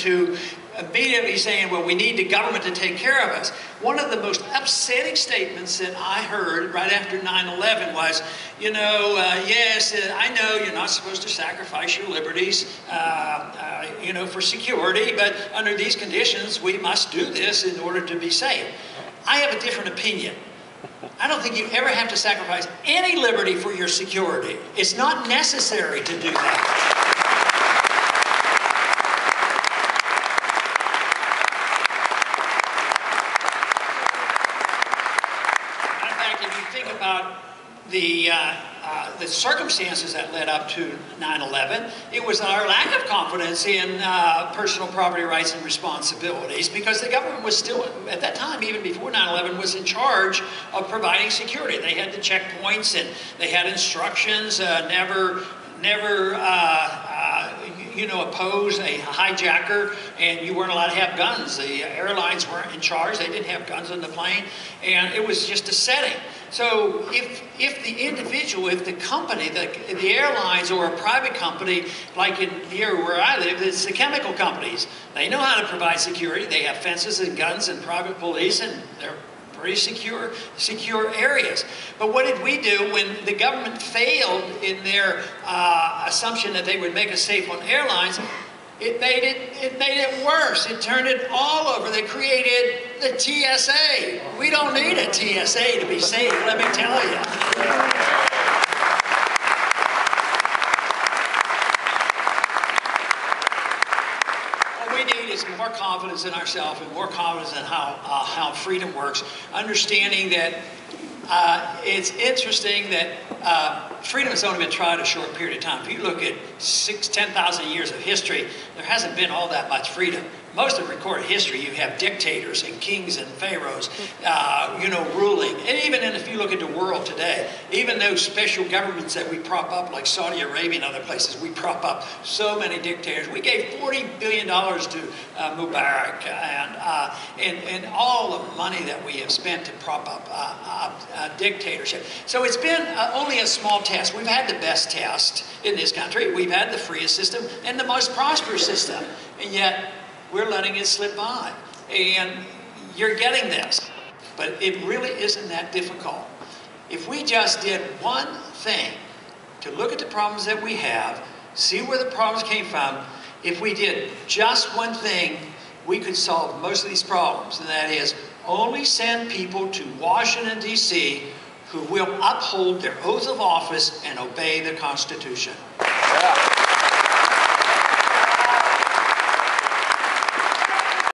to immediately saying, well, we need the government to take care of us. One of the most upsetting statements that I heard right after 9/11 was, yes, I know you're not supposed to sacrifice your liberties, for security, but under these conditions, we must do this in order to be safe. I have a different opinion. I don't think you ever have to sacrifice any liberty for your security. It's not necessary to do that. About the circumstances that led up to 9/11, it was our lack of confidence in personal property rights and responsibilities, because the government was still, at that time, even before 9/11, was in charge of providing security. They had the checkpoints and they had instructions, never oppose a hijacker, and you weren't allowed to have guns. The airlines weren't in charge. They didn't have guns on the plane, and it was just a setting. So if the individual, if the company, the airlines or a private company, like in here where I live, it's the chemical companies. They know how to provide security. They have fences and guns and private police, and they're pretty secure areas. But what did we do when the government failed in their assumption that they would make us safe on airlines? It made it worse. It turned it all over. They created the TSA. We don't need a TSA to be safe, let me tell you. Is more confidence in ourselves and more confidence in how freedom works, understanding that it's interesting that freedom has only been tried a short period of time. If you look at 10,000 years of history, there hasn't been all that much freedom. Most of recorded history, you have dictators and kings and pharaohs, ruling. And even if you look at the world today, even those special governments that we prop up, like Saudi Arabia and other places, we prop up so many dictators. We gave $40 billion to Mubarak, and all the money that we have spent to prop up dictatorship. So it's been only a small test. We've had the best test in this country. We've had the freest system and the most prosperous system, and yet we're letting it slip by. And you're getting this, but it really isn't that difficult. If we just did one thing to look at the problems that we have, see where the problems came from, if we did just one thing, we could solve most of these problems, and that is only send people to Washington, D.C. who will uphold their oath of office and obey the Constitution. Yeah.